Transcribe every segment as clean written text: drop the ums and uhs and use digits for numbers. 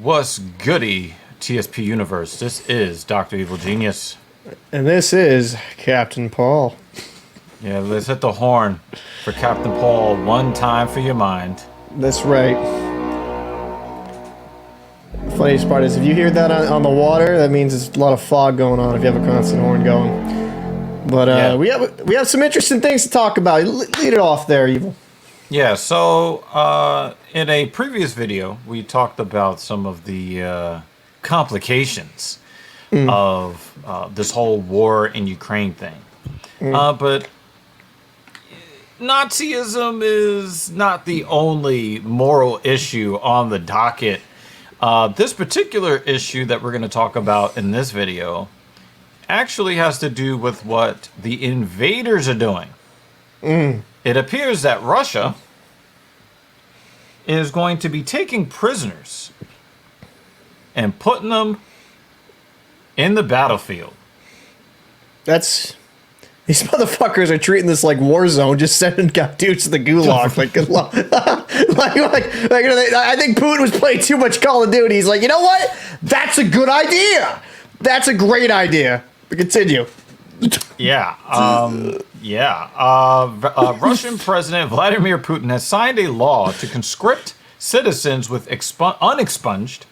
What's goody, TSP Universe? This is Dr. Evil Genius. And this is Captain Paul. Yeah, let's hit the horn for Captain Paul one time for your mind. That's right. The funniest part is if you hear that on the water, that means there's a lot of fog going on if you have a constant horn going. But yeah. we have some interesting things to talk about. Lead it off there, Evil. Yeah, so in a previous video, we talked about some of the complications of this whole war in Ukraine thing. But Nazism is not the only moral issue on the docket. This particular issue that we're going to talk about in this video actually has to do with what the invaders are doing. It appears that Russia is going to be taking prisoners and putting them in the battlefield. These motherfuckers are treating this like war zone, just sending dudes to the gulag. Like, good luck. I think Putin was playing too much Call of Duty. He's like, you know what? That's a good idea. That's a great idea. Continue. Russian President Vladimir Putin has signed a law to conscript citizens with unexpunged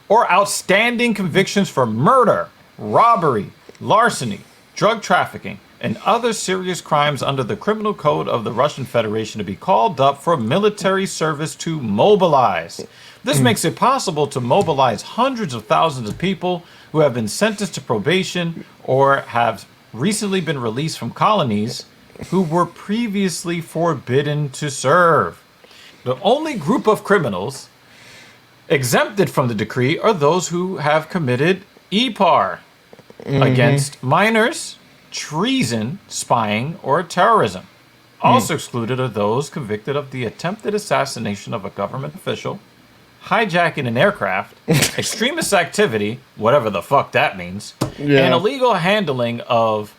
or outstanding convictions for murder, robbery, larceny, drug trafficking, and other serious crimes under the criminal code of the Russian Federation to be called up for military service to mobilize. This makes it possible to mobilize hundreds of thousands of people who have been sentenced to probation or have recently been released from colonies who were previously forbidden to serve. The only group of criminals exempted from the decree are those who have committed EPAR against minors, treason, spying, or terrorism. Also excluded are those convicted of the attempted assassination of a government official, hijacking an aircraft, extremist activity, whatever the fuck that means, and illegal handling of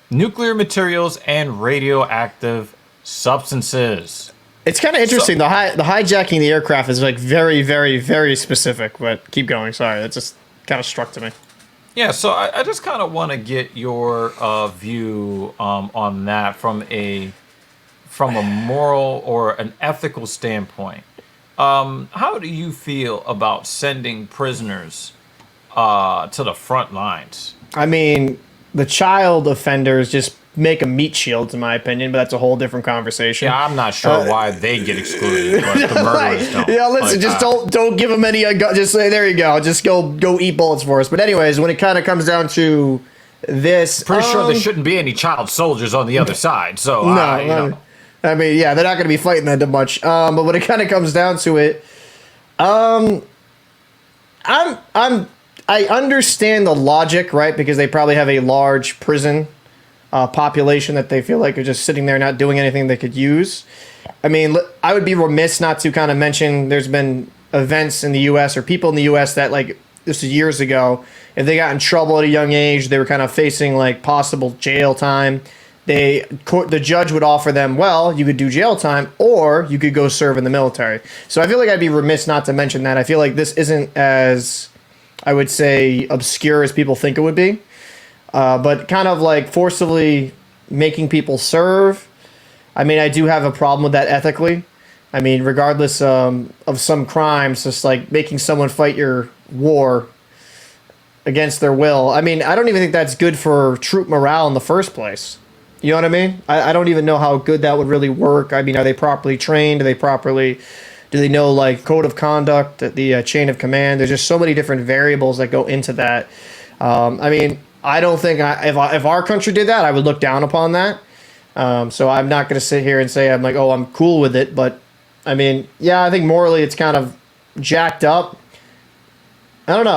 nuclear materials and radioactive substances. It's kind of interesting. The hijacking the aircraft is like very, very, very specific. But keep going. Sorry, that just kind of struck to me. Yeah, so I just kind of want to get your view on that from a moral or an ethical standpoint. How do you feel about sending prisoners to the front lines? I mean, the child offenders just make them meat shields, in my opinion, but that's a whole different conversation. Yeah, I'm not sure why they get excluded, but the murderers don't. Yeah, listen, just don't give them any. Just say, there you go. Just go eat bullets for us. But anyways, when it kind of comes down to this, pretty sure there shouldn't be any child soldiers on the other side. So I mean, yeah, they're not going to be fighting that much. But when it kind of comes down to it, I understand the logic, right? Because they probably have a large prison population that they feel like are just sitting there not doing anything they could use. I mean, I would be remiss not to kind of mention there's been events in the U.S. or people in the U.S. that, like, this is years ago, if they got in trouble at a young age, they were kind of facing like possible jail time. The judge would offer them, well, you could do jail time or you could go serve in the military. So I feel like I'd be remiss not to mention that. I feel like this isn't as, I would say, obscure as people think it would be. But kind of like forcibly making people serve. I mean, I do have a problem with that ethically. I mean, regardless of some crimes, just like making someone fight your war against their will. I mean, I don't even think that's good for troop morale in the first place. You know what I mean? I don't even know how good that would really work. I mean, are they properly trained? Do they know, like, code of conduct, the chain of command? There's just so many different variables that go into that. I mean, I don't think if our country did that, I would look down upon that. So I'm not going to sit here and say I'm like, oh, I'm cool with it. But I mean, yeah, I think morally it's kind of jacked up. I don't know.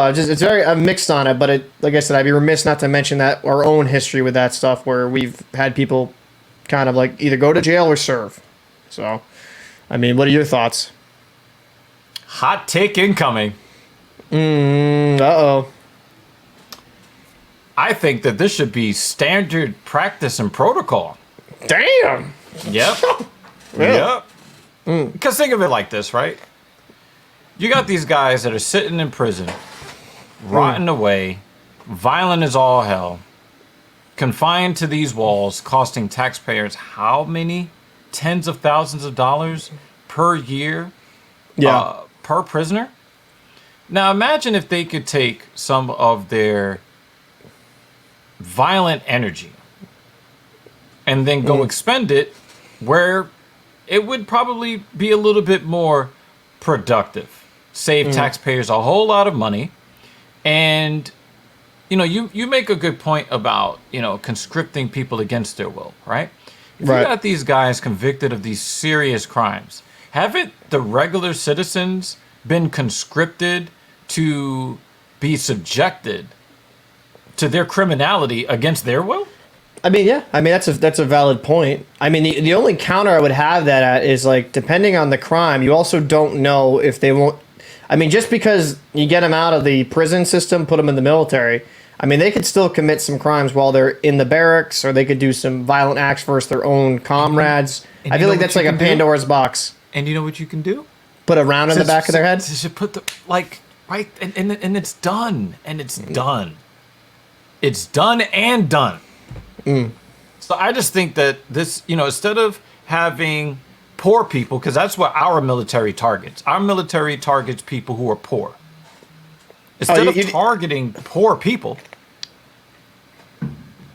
I'm mixed on it. But like I said, I'd be remiss not to mention that our own history with that stuff, where we've had people kind of like either go to jail or serve. So, I mean, what are your thoughts? Hot take incoming. Uh-oh. I think that this should be standard practice and protocol. Damn. Yep. Really? Yep. Because think of it like this, right? You got these guys that are sitting in prison, rotting away, violent as all hell, confined to these walls, costing taxpayers how many tens of thousands of dollars per year per prisoner? Now imagine if they could take some of their violent energy and then go expend it where it would probably be a little bit more productive, save taxpayers a whole lot of money. And you make a good point about conscripting people against their will, right? If you got these guys convicted of these serious crimes, haven't the regular citizens been conscripted to be subjected to their criminality against their will? I mean, yeah. I mean, that's a valid point. I mean, the only counter I would have that at is, like, depending on the crime, you also don't know if they won't. I mean, just because you get them out of the prison system, put them in the military, I mean, they could still commit some crimes while they're in the barracks, or they could do some violent acts versus their own comrades. And I feel like that's like a Pandora's box. And you know what you can do? Put a round in the back of their head? Just put the, like, right, and it's done. And it's done. It's done and done. So I just think that this, instead of having poor people, because that's what our military targets. Our military targets people who are poor. Instead of targeting poor people,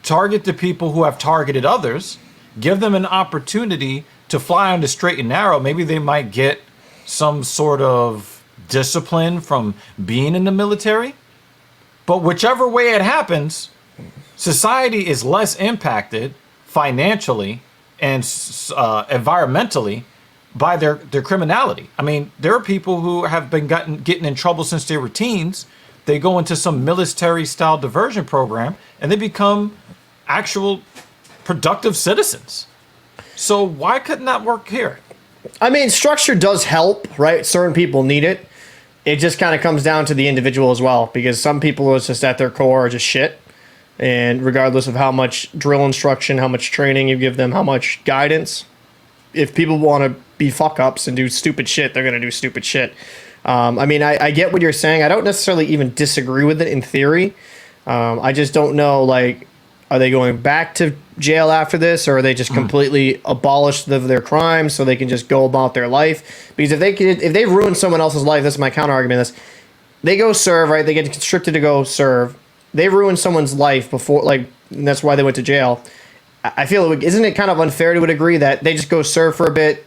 target the people who have targeted others, give them an opportunity to fly on the straight and narrow. Maybe they might get some sort of discipline from being in the military. But whichever way it happens, society is less impacted financially and environmentally by their criminality. I mean, there are people who have been getting in trouble since they were teens. They go into some military-style diversion program, and they become actual productive citizens. So why couldn't that work here? I mean, structure does help, right? Certain people need it. It just kind of comes down to the individual as well, because some people, it's just at their core, are just shit. And regardless of how much drill instruction, how much training you give them, how much guidance, if people want to be fuck-ups and do stupid shit, they're going to do stupid shit. I mean, I get what you're saying. I don't necessarily even disagree with it in theory. I just don't know, like, are they going back to jail after this, or are they just completely abolished their crimes so they can just go about their life? Because if they ruin someone else's life, that's my counter argument. They go serve, right? They get conscripted to go serve. They ruin someone's life before, like, and that's why they went to jail. I feel, isn't it kind of unfair to a degree that they just go serve for a bit,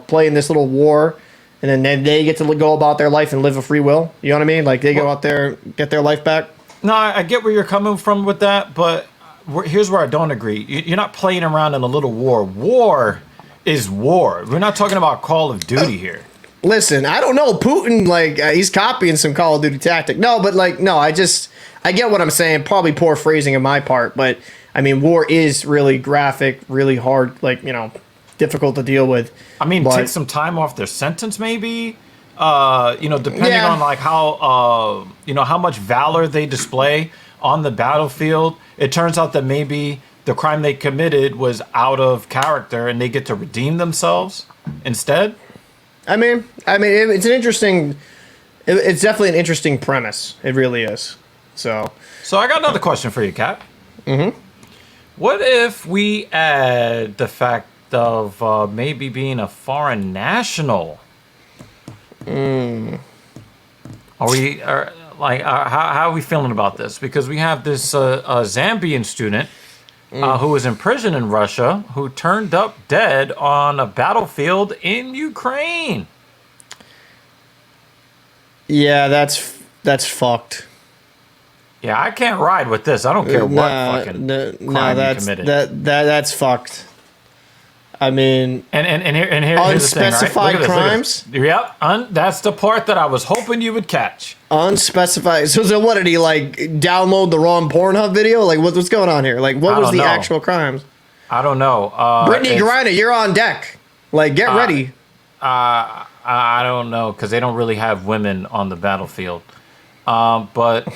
play in this little war, and then they get to go about their life and live a free will? You know what I mean? Like, they go out there, get their life back. No, I get where you're coming from with that, but here's where I don't agree. You're not playing around in a little war. War is war. We're not talking about Call of Duty here. Listen, I don't know. Putin, like, he's copying some Call of Duty tactic. No, but, like, no, I get what I'm saying. Probably poor phrasing on my part, but, I mean, war is really graphic, really hard, like, difficult to deal with. I mean, take some time off their sentence, maybe. Depending on, like, how much valor they display on the battlefield. It turns out that maybe the crime they committed was out of character, and they get to redeem themselves instead. I mean, it's an interesting. It's definitely an interesting premise. It really is. So I got another question for you, Kat. Mm-hmm. What if we add the fact of maybe being a foreign national? How are we feeling about this? Because we have this Zambian student who was in prison in Russia who turned up dead on a battlefield in Ukraine. Yeah, that's fucked. Yeah, I can't ride with this. I don't care what fucking crime you committed. That's fucked. I mean, here's unspecified the thing, right? crimes. Yep, that's the part that I was hoping you would catch. Unspecified. So what did he, like, download the wrong Pornhub video? Like, what's going on here? Like, what was the actual crimes? I don't know. Brittany Griner, you're on deck. Like, get ready. I don't know, because they don't really have women on the battlefield. But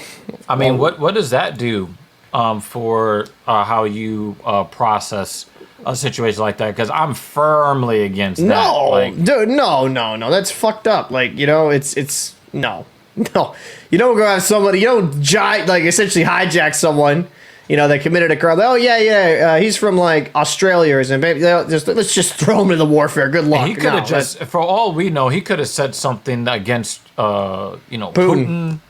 I mean, what does that do for how you process a situation like that because I'm firmly against that. No, Like, dude, no. That's fucked up. Like, it's no. You don't go have somebody. You don't like essentially hijack someone. That committed a crime. Oh yeah. He's from like Australia or something. Let's just throw him into the warfare. Good luck. he could have for all we know, he could have said something against, Putin.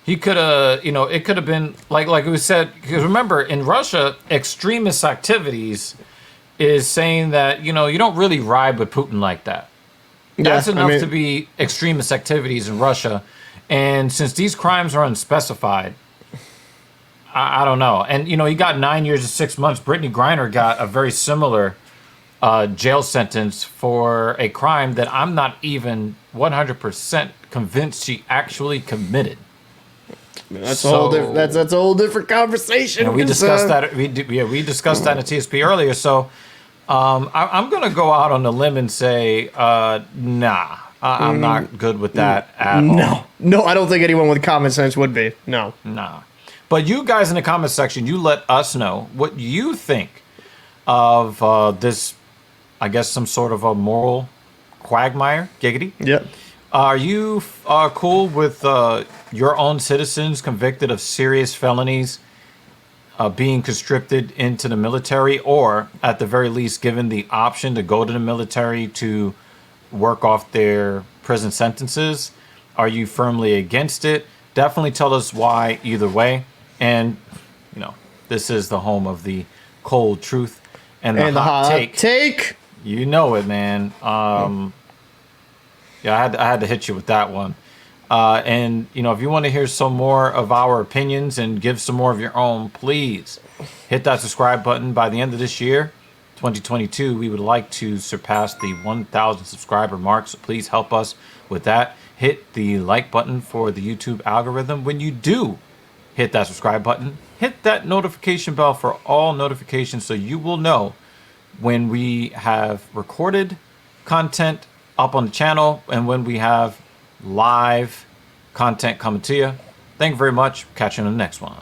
He could have, it could have been like we said. Because remember, in Russia, extremist activities is saying that you don't really ride with Putin like that. That's enough to be extremist activities in Russia, and since these crimes are unspecified. I don't know. And, he got 9 years and 6 months. Brittany Griner got a very similar jail sentence for a crime that I'm not even 100% convinced she actually committed. That's a whole different conversation. And we discussed that. We discussed that in TSP earlier. So I'm going to go out on a limb and say, nah, I'm not good with that at all. No, I don't think anyone with common sense would be. No. Nah. But you guys in the comment section, you let us know what you think of this, I guess, some sort of a moral quagmire. Giggity. Yep. Are you cool with your own citizens convicted of serious felonies being conscripted into the military, or at the very least given the option to go to the military to work off their prison sentences? Are you firmly against it? Definitely tell us why either way. And, this is the home of the cold truth and the hot take. You know it, man. Yeah, I had to hit you with that one. And, if you want to hear some more of our opinions and give some more of your own, please hit that subscribe button. By the end of this year, 2022, we would like to surpass the 1,000 subscriber mark. So please help us with that. Hit the like button for the YouTube algorithm. When you do hit that subscribe button, hit that notification bell for all notifications so you will know when we have recorded content up on the channel and when we have live content coming to you. Thank you very much. Catch you in the next one.